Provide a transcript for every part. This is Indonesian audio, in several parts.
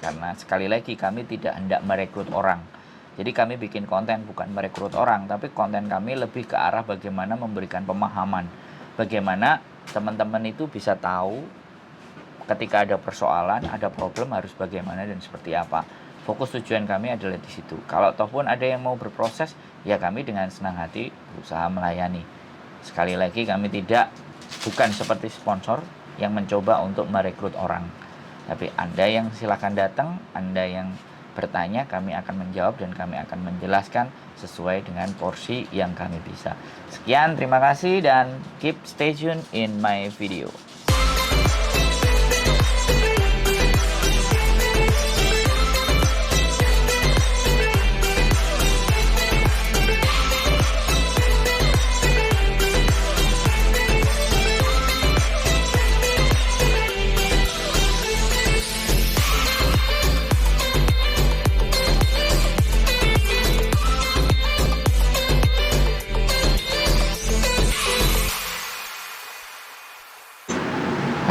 Karena sekali lagi kami tidak hendak merekrut orang. Jadi kami bikin konten bukan merekrut orang, tapi konten kami lebih ke arah bagaimana memberikan pemahaman. Bagaimana teman-teman itu bisa tahu ketika ada persoalan, ada problem harus bagaimana dan seperti apa. Fokus tujuan kami adalah di situ. Kalau toh pun ada yang mau berproses, ya kami dengan senang hati berusaha melayani. Sekali lagi kami bukan seperti sponsor yang mencoba untuk merekrut orang. Tapi Anda yang silakan datang, Anda yang bertanya, kami akan menjawab dan kami akan menjelaskan sesuai dengan porsi yang kami bisa. Sekian, terima kasih dan keep stay tune in my video.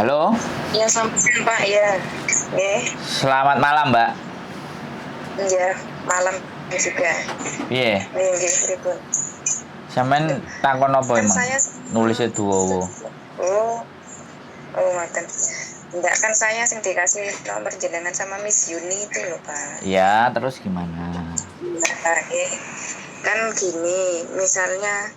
Halo. Ya, sampai Pak ya. Selamat malam, Mbak. Iya, malam juga. Piye? Nggih, pripun? Sampeyan takon apa Kan emang? saya Nulisnya duwowo. Oh, ngoten. Enggak, kan saya sing dikasih nomor jenengan sama Miss Yuni itu loh, Pak. Ya, terus gimana? Nah, kan gini, misalnya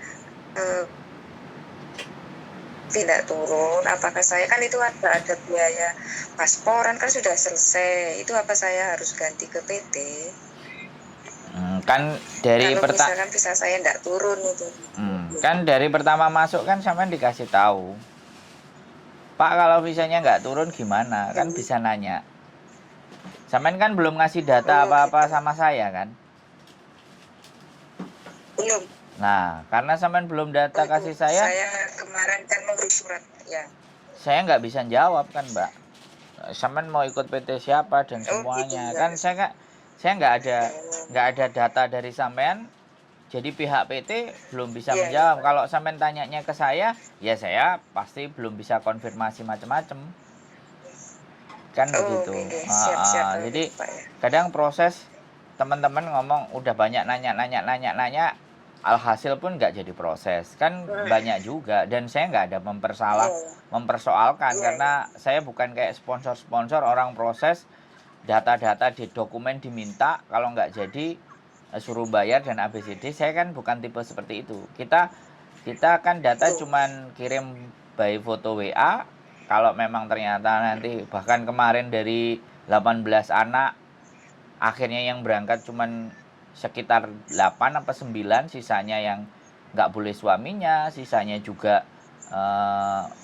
tidak turun, apakah saya kan itu ada biaya pasporan kan sudah selesai, itu apa saya harus ganti ke PT? Kan dari Kalau misalkan bisa saya enggak turun itu. Kan dari pertama masuk kan sampean dikasih tahu, Pak kalau visanya nggak turun gimana? Kan bisa nanya. Sampean kan belum ngasih data apa-apa gitu. sama saya kan? Belum. Nah, karena sampean belum data kasih saya kemarin kan mengurus surat ya. Saya nggak bisa jawab kan, Mbak. Sampean mau ikut PT siapa dan semuanya. Gitu, Kan saya nggak ada data dari sampean. Jadi pihak PT belum bisa menjawab. Kalau sampean tanyanya ke saya, ya saya pasti belum bisa konfirmasi macam-macam. Kan begitu. Siap, jadi kadang proses teman-teman ngomong udah banyak nanya, alhasil pun nggak jadi proses. Kan banyak juga dan saya nggak ada mempersoalkan karena saya bukan kayak sponsor orang proses data-data di dokumen diminta, kalau nggak jadi suruh bayar dan ABCD. Saya kan bukan tipe seperti itu. Kita kan data cuman kirim by foto WA. Kalau memang ternyata nanti bahkan kemarin dari 18 anak akhirnya yang berangkat cuman sekitar 8 apa 9, sisanya yang nggak boleh suaminya, sisanya juga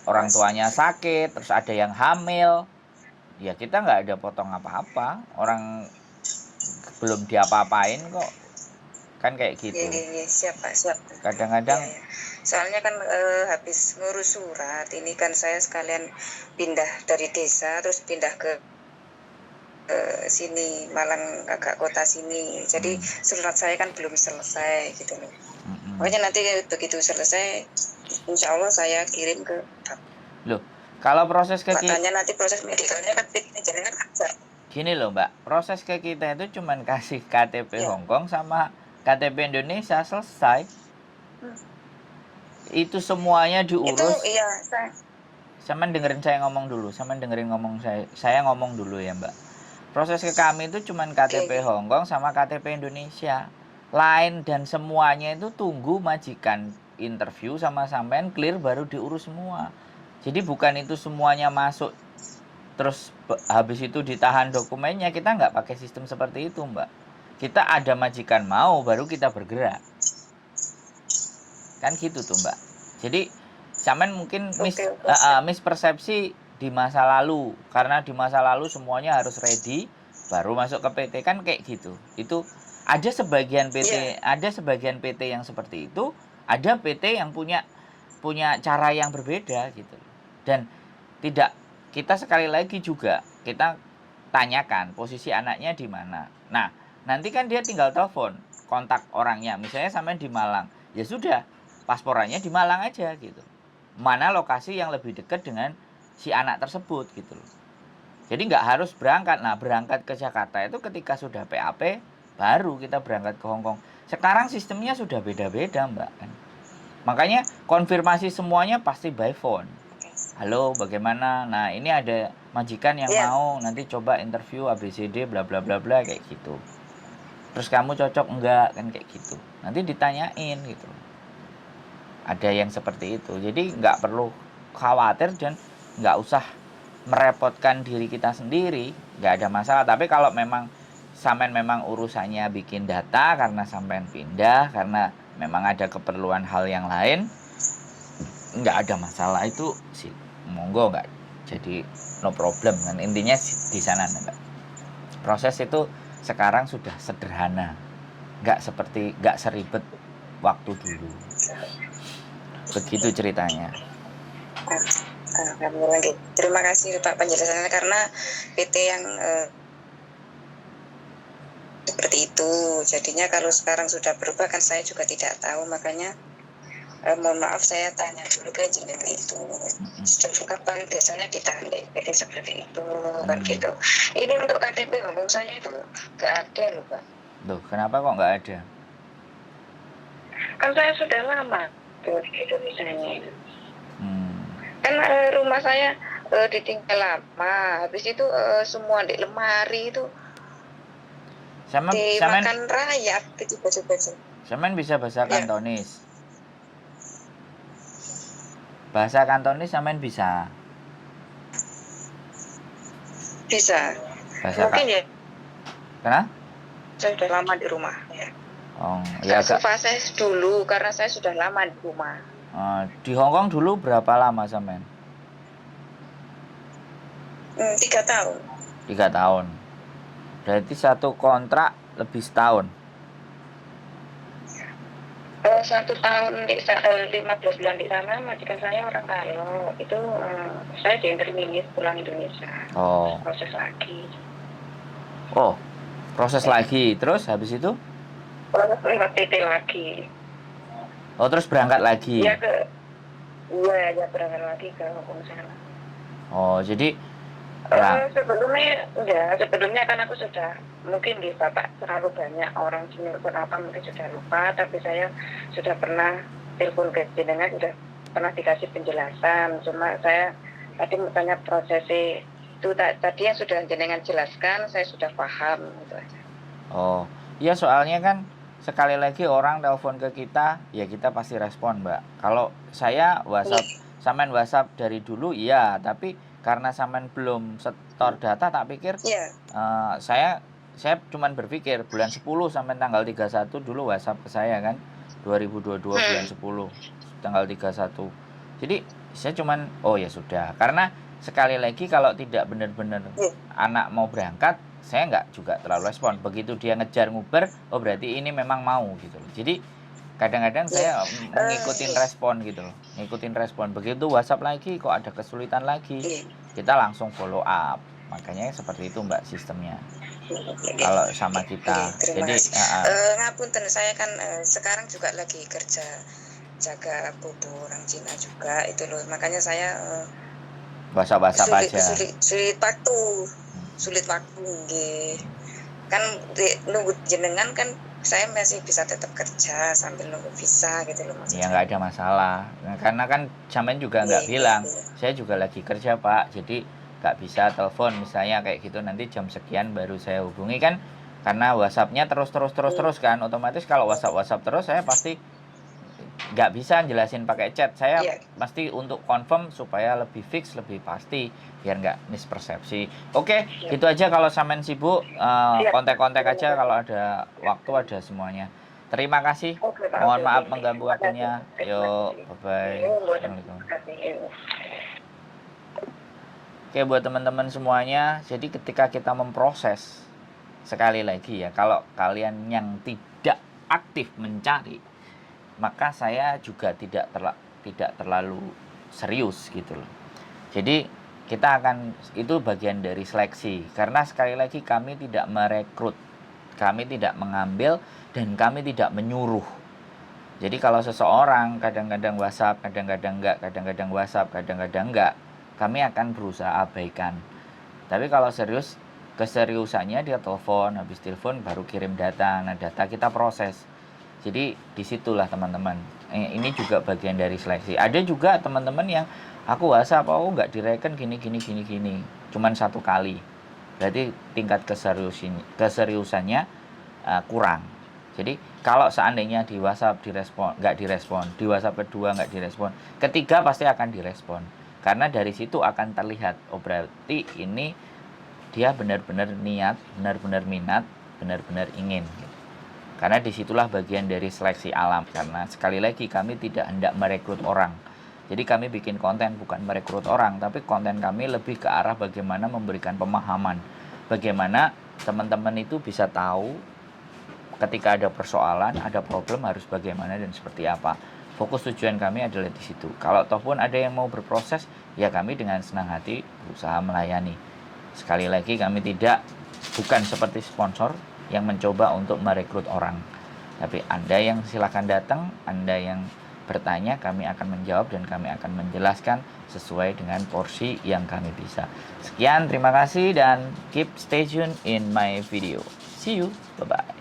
orang tuanya sakit, terus ada yang hamil. Ya kita nggak ada potong apa-apa, orang belum diapa-apain kok. Kan kayak gitu. Siap. Kadang-kadang soalnya kan habis ngurus surat ini kan saya sekalian pindah dari desa terus pindah ke sini Malang, agak kota sini. Jadi surat saya kan belum selesai gitu loh. Pokoknya nanti begitu selesai, insya Allah saya kirim ke. Loh, kalau proses ke kita nanti proses medikalnya kan jangan aja. Gini loh Mbak, proses ke kita itu cuman kasih KTP Hongkong sama KTP Indonesia, selesai. Itu semuanya diurus. Itu iya. Sampean dengerin saya ngomong dulu, saya ngomong dulu ya Mbak. Proses ke kami itu cuman KTP Hongkong sama KTP Indonesia. Lain dan semuanya itu tunggu majikan interview sama sampean clear baru diurus semua. Jadi bukan itu semuanya masuk terus habis itu ditahan dokumennya. Kita nggak pakai sistem seperti itu Mbak. Kita ada majikan mau baru kita bergerak. Kan gitu tuh Mbak. Jadi sampean mungkin mispersepsi di masa lalu, karena di masa lalu semuanya harus ready baru masuk ke PT, kan kayak gitu. Itu ada sebagian PT, ada sebagian PT yang seperti itu, ada PT yang punya cara yang berbeda gitu. Dan tidak, kita sekali lagi juga kita tanyakan posisi anaknya di mana. Nah, nanti kan dia tinggal telepon kontak orangnya, misalnya sampai di Malang, ya sudah pasporannya di Malang aja gitu. Mana lokasi yang lebih dekat dengan si anak tersebut gitu loh. Jadi nggak harus berangkat. Nah, berangkat ke Jakarta itu ketika sudah PAP, baru kita berangkat ke Hong Kong. Sekarang sistemnya sudah beda-beda, Mbak. Makanya konfirmasi semuanya pasti by phone. Halo, bagaimana? Nah, ini ada majikan yang mau nanti coba interview ABCD bla bla bla bla kayak gitu. Terus kamu cocok enggak kan kayak gitu. Nanti ditanyain gitu. Ada yang seperti itu. Jadi nggak perlu khawatir dan nggak usah merepotkan diri kita sendiri. Nggak ada masalah. Tapi kalau memang sampean memang urusannya bikin data karena sampean pindah, karena memang ada keperluan hal yang lain, nggak ada masalah itu sih. Monggo nggak. Jadi no problem kan. Intinya di sana Mbak. Proses itu sekarang sudah sederhana. Nggak seribet waktu dulu. Begitu ceritanya. Alhamdulillah. Terima kasih Pak penjelasannya, karena PT yang seperti itu. Jadinya kalau sekarang sudah berubah kan saya juga tidak tahu, makanya mohon maaf saya tanya dulu ke jenengan itu. Kapan biasanya ditandai PT seperti itu kan gitu. Ini untuk KTP ngomong saya itu nggak ada loh Pak. Loh, kenapa kok nggak ada? Kan saya sudah lama gitu misalnya. Kan rumah saya ditinggal lama, habis itu semua di lemari itu dimakan rayap gitu baju-baju. Saman bisa bahasa Kantonis? Bahasa Kantonis saman bisa? Bisa. Bahasa mungkin ya. Kenapa? Saya sudah lama di rumah ya. Oh, ya agak fase dulu karena saya sudah lama di rumah. Di Hong Kong dulu berapa lama samen? 3 tahun. 3 tahun. Berarti satu kontrak lebih setahun. 1 tahun 15 bulan di sana, majikan saya orang Kano. Itu saya di intermediate pulang Indonesia. Oh. Proses lagi. Oh, proses lagi. Terus habis itu? Proses lewat PT lagi. Oh, terus berangkat lagi? Ya berangkat lagi ke Hong Kong sana. Oh, jadi sebelumnya kan aku sudah, mungkin di Bapak terlalu banyak orang sini kenapa mungkin sudah lupa, tapi saya sudah pernah telepon ke jenengan, sudah pernah dikasih penjelasan. Cuma saya tadi bertanya prosesnya itu tadi yang sudah jenengan jelaskan, saya sudah paham gitu aja. Oh, iya soalnya kan sekali lagi orang telepon ke kita, ya kita pasti respon, Mbak. Kalau saya WhatsApp, sampean WhatsApp dari dulu iya, tapi karena sampean belum setor data, tak pikir saya cuman berpikir bulan 10 sampai tanggal 31 dulu WhatsApp ke saya kan, 2022 bulan 10 tanggal 31. Jadi saya cuman oh ya sudah, karena sekali lagi kalau tidak benar-benar anak mau berangkat, saya nggak juga terlalu respon. Begitu dia ngejar nguber, oh berarti ini memang mau gitu loh. Jadi kadang-kadang saya ngikutin respon gitu loh, ngikutin respon. Begitu WhatsApp lagi kok ada kesulitan lagi, kita langsung follow up. Makanya seperti itu Mbak sistemnya. Kalau sama kita. Jadi ngapunten, saya kan sekarang juga lagi kerja jaga bobo orang Cina juga itu loh. Makanya saya WhatsApp aja. Sulit waktu nggih. Kan nunggu jenengan kan saya masih bisa tetap kerja sambil nunggu visa gitu loh Mas. Ya nggak ada masalah. Nah, karena kan sampean juga nggak bilang, saya juga lagi kerja Pak, jadi nggak bisa telepon misalnya kayak gitu, nanti jam sekian baru saya hubungi kan, karena WhatsApp-nya terus kan, otomatis kalau WhatsApp terus saya pasti nggak bisa jelasin pakai chat, saya pasti untuk confirm supaya lebih fix, lebih pasti, biar nggak mispersepsi. Oke, gitu aja. Kalau sampean sibuk, kontak-kontak aja kalau ada waktu, ada semuanya. Terima kasih. Mohon maaf mengganggu waktunya. Yuk, bye-bye. Assalamualaikum. Oke, buat teman-teman semuanya, jadi ketika kita memproses, sekali lagi ya, kalau kalian yang tidak aktif mencari, maka saya juga tidak terlalu serius gitu loh. Jadi kita akan, itu bagian dari seleksi, karena sekali lagi kami tidak merekrut, kami tidak mengambil, dan kami tidak menyuruh. Jadi kalau seseorang kadang-kadang WhatsApp, kadang-kadang enggak, kadang-kadang WhatsApp, kadang-kadang enggak, kami akan berusaha abaikan. Tapi kalau serius, keseriusannya dia telepon, habis telepon baru kirim data. Nah, data kita proses. Jadi disitulah teman-teman. Ini juga bagian dari seleksi. Ada juga teman-teman yang aku WhatsApp, oh nggak direken gini. Cuman 1 kali. Berarti tingkat keseriusannya kurang. Jadi kalau seandainya di WhatsApp nggak direspon, di WhatsApp kedua nggak direspon, ketiga pasti akan direspon. Karena dari situ akan terlihat, oh berarti ini dia benar-benar niat, benar-benar minat, benar-benar ingin. Karena disitulah bagian dari seleksi alam. Karena sekali lagi kami tidak hendak merekrut orang. Jadi kami bikin konten bukan merekrut orang, tapi konten kami lebih ke arah bagaimana memberikan pemahaman. Bagaimana teman-teman itu bisa tahu ketika ada persoalan, ada problem harus bagaimana dan seperti apa. Fokus tujuan kami adalah di situ. Kalau toh pun ada yang mau berproses, ya kami dengan senang hati berusaha melayani. Sekali lagi kami bukan seperti sponsor yang mencoba untuk merekrut orang. Tapi Anda yang silakan datang, Anda yang bertanya, kami akan menjawab dan kami akan menjelaskan sesuai dengan porsi yang kami bisa. Sekian, terima kasih dan keep stay tune in my video. See you, bye-bye.